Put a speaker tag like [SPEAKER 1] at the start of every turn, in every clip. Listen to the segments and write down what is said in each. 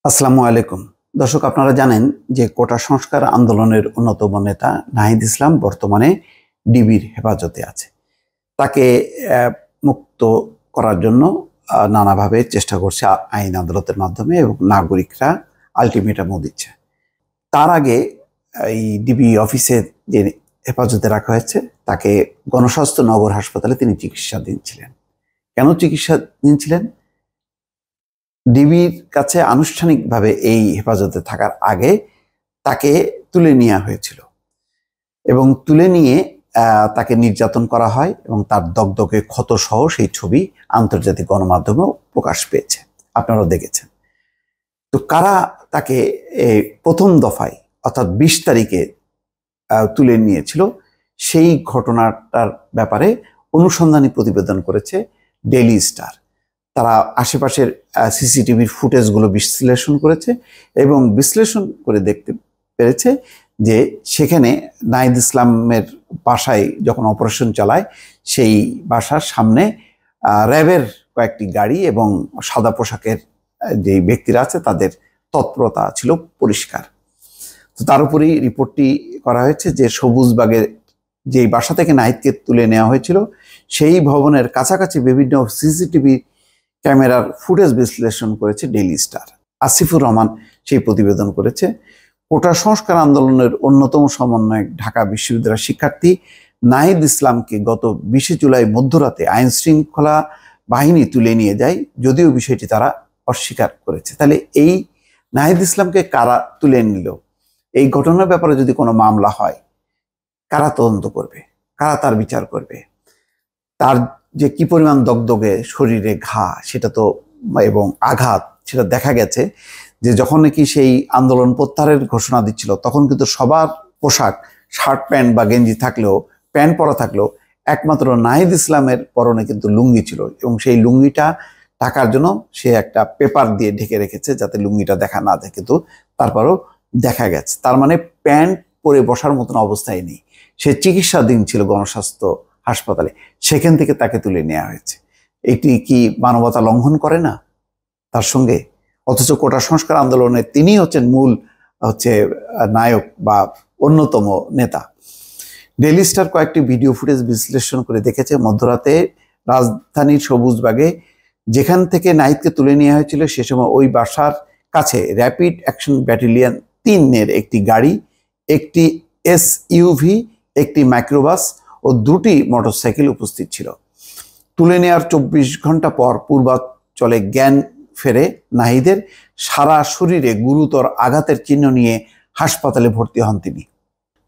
[SPEAKER 1] আসসালামু আলাইকুম। দর্শক, আপনারা জানেন যে কোটা সংস্কার আন্দোলনের অন্যতম নেতা নাহিদ ইসলাম বর্তমানে ডিবির হেফাজতে আছে। তাকে মুক্ত করার জন্য নানাভাবে চেষ্টা করছে আইন আদালতের মাধ্যমে, এবং নাগরিকরা আলটিমেটামও দিচ্ছে। তার আগে এই ডিবি অফিসে যে হেফাজতে রাখা হয়েছে, তাকে গণস্বাস্থ্য নগর হাসপাতালে তিনি চিকিৎসাধীন ছিলেন। কেন চিকিৎসাধীন ছিলেন? ডিবির কাছে আনুষ্ঠানিকভাবে এই হেফাজতে থাকার আগে তাকে তুলে নেওয়া হয়েছিল, এবং তুলে নিয়ে তাকে নির্যাতন করা হয়, এবং তার দগদগে ক্ষত সহ সেই ছবি আন্তর্জাতিক গণমাধ্যমেও প্রকাশ পেয়েছে, আপনারাও দেখেছেন। তো কারা তাকে প্রথম দফায় অর্থাৎ 20 তারিখে তুলে নিয়েছিল, সেই ঘটনাটার ব্যাপারে অনুসন্ধানী প্রতিবেদন করেছে ডেইলি স্টার। তারা আশেপাশের সিসিটিভির ফুটেজগুলো বিশ্লেষণ করেছে, এবং বিশ্লেষণ করে দেখতে পেরেছে যে সেখানে নাহিদ ইসলামের বাসায় যখন অপারেশন চালায়, সেই বাসার সামনে র্যাবের কয়েকটি গাড়ি এবং সাদা পোশাকের যে ব্যক্তিরা আছে তাদের তৎপরতা ছিল পরিষ্কার। তো তার উপরেই রিপোর্টটি করা হয়েছে যে সবুজবাগের যেই বাসা থেকে নাহিদকে তুলে নেওয়া হয়েছিল, সেই ভবনের কাছাকাছি বিভিন্ন সিসিটিভি ক্যামেরার ফুটেজ বিশ্লেষণ করেছে ডেইলি স্টার। আসিফুর রহমান সেই প্রতিবেদন করেছে। কোটা সংস্কার আন্দোলনের অন্যতম সমন্বয়ক ঢাকা বিশ্ববিদ্যালয়ের শিক্ষার্থী নাহিদ ইসলামকে গত 20 জুলাই মধ্যরাতে আইন শৃঙ্খলা বাহিনী তুলে নিয়ে যায়, যদিও বিষয়টি তারা অস্বীকার করেছে। তাহলে এই নাহিদ ইসলামকে কারা তুলে নিল? এই ঘটনার ব্যাপারে যদি কোনো মামলা হয়, কারা তদন্ত করবে, কারা তার বিচার করবে? তার যে কি পরিমাণ দগদগে শরীরে ঘা, সেটা তো এবং আঘাত, সেটা দেখা গেছে যে যখন নাকি সেই আন্দোলন প্রত্যাহারের ঘোষণা দিচ্ছিল, তখন কিন্তু সবার পোশাক শার্ট প্যান্ট বা গেঞ্জি থাকলেও, প্যান্ট পরা থাকলেও, একমাত্র নাহিদ ইসলামের পরনে কিন্তু লুঙ্গি ছিল, এবং সেই লুঙ্গিটা ঢাকার জন্য সে একটা পেপার দিয়ে ঢেকে রেখেছে যাতে লুঙ্গিটা দেখা না যায়, কিন্তু তারপরও দেখা গেছে। তার মানে প্যান্ট পরে বসার মতন অবস্থায় নেই, সে চিকিৎসাধীন ছিল গণস্বাস্থ্য হাসপাতালে, সেখান থেকে তাকে তুলে নেওয়া হয়েছে। এটি কি মানবতা লঙ্ঘন করে না তার সঙ্গে? অথচ কোটা সংস্কার আন্দোলনে তিনি হচ্ছেন মূল নায়ক বা অন্যতম নেতা। ডেইলি স্টার কয়েকটি ভিডিও ফুটেজ বিশ্লেষণ করে দেখেছে, মধ্যরাতে রাজধানীর সবুজবাগে যেখান থেকে নাহিদকে তুলে নেওয়া হয়েছিল, সে সময় ওই বাসার কাছে র্যাপিড অ্যাকশন ব্যাটালিয়ন 3-এর একটি গাড়ি, একটি SUV, একটি মাইক্রোবাস ও 2টি মোটরসাইকেল উপস্থিত ছিল। তুলে নেওয়ার 24 ঘন্টা পর পূর্বাঞ্চলে জ্ঞান ফেরে নাহিদের। সারা শরীরে গুরুতর আঘাতের চিহ্ন নিয়ে হাসপাতালে ভর্তি হন তিনি।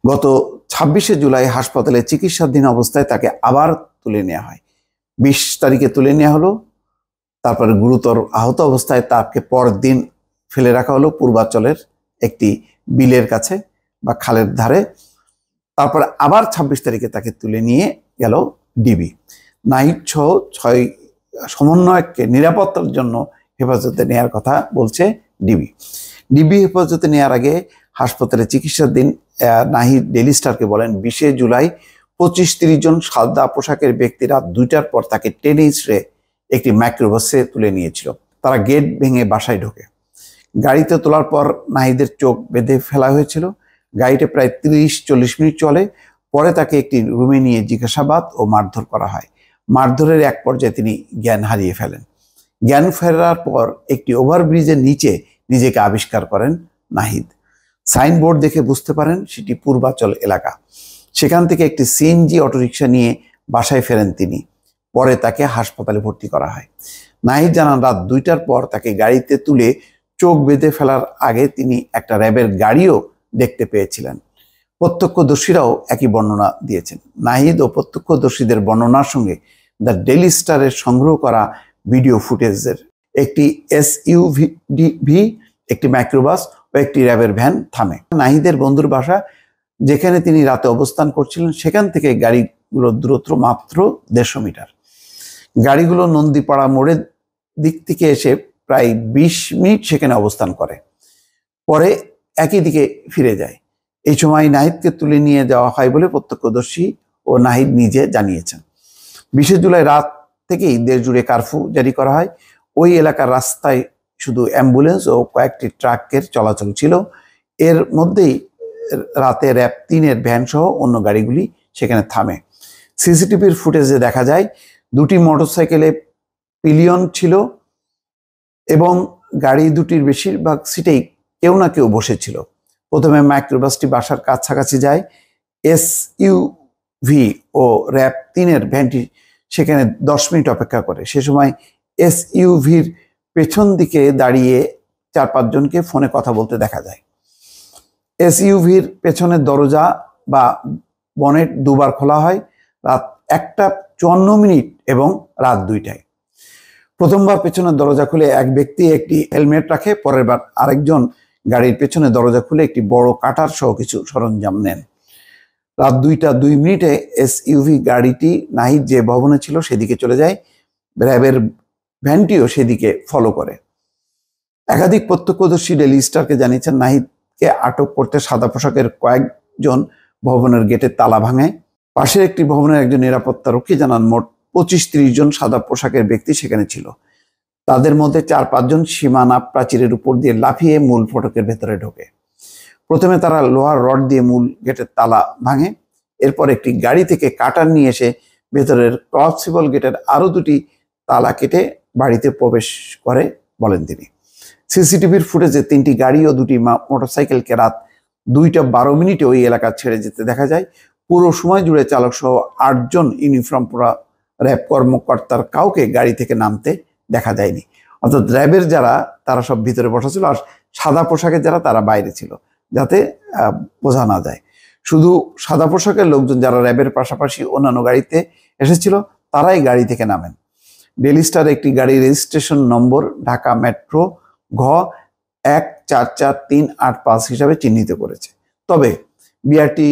[SPEAKER 1] গত 26শে জুলাই হাসপাতালে চিকিৎসাধীন অবস্থায় তাকে আবার তুলে নেওয়া হয়। 20 তারিখে তুলে নেওয়া হলো, তারপরে গুরুতর আহত অবস্থায় তাকে পরদিন ফেলে রাখা হলো পূর্বাঞ্চলের একটি বিলের কাছে বা খালের ধারে। তারপরে আবার 26 তারিখে তাকে তুলে নিয়ে গেল ডিবি। নাহিদ সহ 6 সমন্বয়ককে নিরাপত্তার জন্য হেফাজতে নেওয়ার কথা বলছে ডিবি হেফাজতে নেওয়ার আগে হাসপাতালে চিকিৎসাধীন নাহিদ ডেইলি স্টারকে বলেন, 20শে জুলাই 25-30 জন সাদা পোশাকের ব্যক্তি রাত 2টার পর তাকে টেনে হিঁচড়ে একটি মাইক্রোবাসে তুলে নিয়েছিল। তারা গেট ভেঙে বাসায় ঢোকে। গাড়িতে তোলার পর নাহিদের চোখ বেঁধে ফেলা হয়েছিল। গাড়িটা প্রায় 30-40 মিনিট চলে। পরে তাকে একটি রুমে নিয়ে জিজ্ঞাসাবাদ ও মারধর করা হয়। মারধরের এক পর্যায়ে তিনি জ্ঞান হারিয়ে ফেলেন। জ্ঞান ফেরার পর একটি ওভারব্রিজের নিচে নিজেকে আবিষ্কার করেন নাহিদ। সাইনবোর্ড দেখে বুঝতে পারেন সেটি পূর্বাঞ্চল এলাকা। সেখান থেকে একটি সিএনজি অটোরিকশা নিয়ে বাসায় ফেরেন তিনি। পরে তাকে হাসপাতালে ভর্তি করা হয়। নাহিদ জানান, রাত 2টার পর তাকে গাড়িতে তুলে চোখ বেঁধে ফেলার আগে তিনি একটা র্যাবের গাড়িও দেখতে পেয়েছিলেন। প্রত্যক্ষদর্শীরাও একই বর্ণনা দিয়েছেন। নাহিদ ও প্রত্যক্ষদর্শীদের বর্ণনার সঙ্গে দ্য ডেইলি স্টারের সংগ্রহ করা ভিডিও ফুটেজের একটি SUV, একটি মাইক্রোবাস ও একটি র্যাবের ভ্যান থামে। নাহিদের বন্ধুর বাসা, যেখানে তিনি রাতে অবস্থান করছিলেন, সেখান থেকে গাড়িগুলোর দূরত্ব মাত্র 150 মিটার। গাড়িগুলো নন্দীপাড়া মোড়ের দিক থেকে এসে প্রায় 20 মিনিট সেখানে অবস্থান করে, পরে একই দিকে ফিরে যায়। এই সময় নাহিদকে তুলে নিয়ে যাওয়া হয় বলে প্রত্যক্ষদর্শী ও নাহিদ নিজে জানিয়েছেন। 20শে জুলাই রাত থেকেই দেশ জুড়ে কারফিউ জারি করা হয়। ওই এলাকার রাস্তায় শুধু অ্যাম্বুলেন্স ও কয়েকটি ট্রাকের চলাচল ছিল। এর মধ্যেই রাতে র্যাব 3-এর ভ্যান সহ অন্য গাড়িগুলি সেখানে থামে। সিসিটিভির ফুটেজে দেখা যায় দুটি মোটরসাইকেলে পিলিয়ন ছিল এবং গাড়ি দুটির বেশিরভাগ সিটেই কেউ না কেউ বসেছিল। প্রথমে মাইক্রোবাসটি বাসার কাছাকাছি যায়। এসইউভি ও র্যাব 3-এর ভ্যানটি সেখানে 10 মিনিট অপেক্ষা করে। সে সময় এসইউভির পেছন দিকে দাঁড়িয়ে 4-5 জনকে ফোনে কথা বলতে দেখা যায়। এসইউভির পেছনের দরজা বা বনেট দুবার খোলা হয়, রাত 1:54 এবং রাত 2টায়। প্রথমবার পেছনের দরজা খুলে এক ব্যক্তি একটি হেলমেট রাখে, পরের বার আরেকজন গাড়ির পেছনে দরজা খুলে একটি বড় কাটার সহ কিছু সরঞ্জাম নেন। রাত 2:02 এসইউভি গাড়িটি নাহিদ যে ভবনে ছিল সেদিকে চলে যায়। র্যাবের ভ্যানটিও সেদিকে ফলো করে। একাধিক প্রত্যক্ষদর্শী ডেইলি স্টারকে জানিয়েছেন নাহিদকে আটক করতে সাদা পোশাকের কয়েকজন ভবনের গেটের তালা ভাঙে। পাশের একটি ভবনের একজন নিরাপত্তা রক্ষী জানান মোট 25-30 জন সাদা পোশাকের ব্যক্তি সেখানে ছিল। তাদের মধ্যে 4-5 জন সীমানা প্রাচীরের উপর দিয়ে লাফিয়ে মূল ফটকের ভেতরে ঢোকে। প্রথমে তারা লোহার রড দিয়ে মূল গেটের তালা ভাঙে। এরপর একটি গাড়ি থেকে কাটার নিয়ে এসে ভেতরের ক্রসিবল গেটের আরো 2টি তালা কেটে বাড়িতে প্রবেশ করে বলেন তিনি। সিসিটিভির ফুটেজে 3টি গাড়ি ও 2টি মোটরসাইকেলকে রাত 2:12 ওই এলাকা ছেড়ে যেতে দেখা যায়। পুরো সময় জুড়ে চালক সহ 8 জন ইউনিফর্ম পরা র্যাব কর্মকর্তার কাউকে গাড়ি থেকে নামতে দেখা যায়নি। অর্থাৎ র্যাবের যারা তারা সব ভিতরে বসা ছিল, আর সাদা পোশাকের যারা তারা বাইরে ছিল, যাতে বোঝা না যায়। শুধু সাদা পোশাকের লোকজন যারা র্যাবের পাশাপাশি অন্যান্য গাড়িতে এসেছিল তারাই গাড়ি থেকে নামেন। ডেইলি স্টার একটি গাড়ির রেজিস্ট্রেশন নম্বর ঢাকা মেট্রো ঘ 144385 হিসাবে চিহ্নিত করেছে। তবে বিআরটি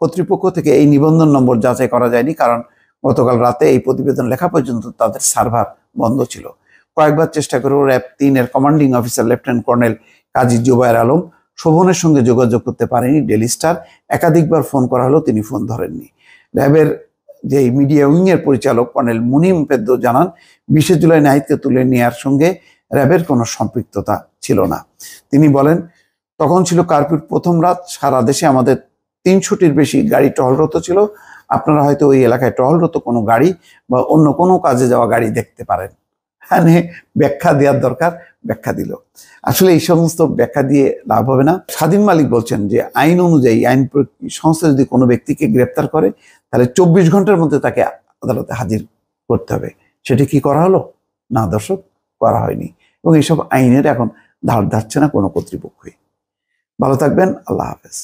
[SPEAKER 1] কর্তৃপক্ষ থেকে এই নিবন্ধন নম্বর যাচাই করা যায়নি, কারণ গতকাল রাতে এই প্রতিবেদন লেখা পর্যন্ত তাদের সার্ভার বন্ধ ছিল। কয়েকবার চেষ্টা করেও র্যাব 3-এর commanding officer lieutenant colonel Kazi Zubair Alam শোভনের সঙ্গে যোগাযোগ করতে পারেনি ডেইলি স্টার। একাধিকবার ফোন করা হলেও তিনি ফোন ধরেননি। র্যাবের যে মিডিয়া উইংয়ের পরিচালক কর্নেল মুনিম পেদ্দ জানান 20 জুলাই নাহিদকে তুলে নেওয়ার সঙ্গে র্যাবের কোনো সম্পৃক্ততা ছিল না। তিনি বলেন, তখন ছিল কারফিউর প্রথম রাত, সারা দেশে আমাদের 300টির বেশি গাড়ি টহলরত ছিল। আপনারা হয়তো ওই এলাকায় টহলরত কোনো গাড়ি বা অন্য কোনো কাজে যাওয়া গাড়ি দেখতে পারেন। মানে ব্যাখ্যা দেওয়ার দরকার, ব্যাখ্যা দিল। আসলে এই সমস্ত ব্যাখ্যা দিয়ে লাভ হবে না। স্বাধীন মালিক বলছেন যে আইন অনুযায়ী আইন সংস্থা যদি কোনো ব্যক্তিকে গ্রেপ্তার করে তাহলে 24 ঘন্টার মধ্যে তাকে আদালতে হাজির করতে হবে। সেটি কি করা হলো? না দর্শক, করা হয়নি। এবং এইসব আইনের এখন ধার ধারছে না কোনো কর্তৃপক্ষই। ভালো থাকবেন, আল্লাহ হাফেজ।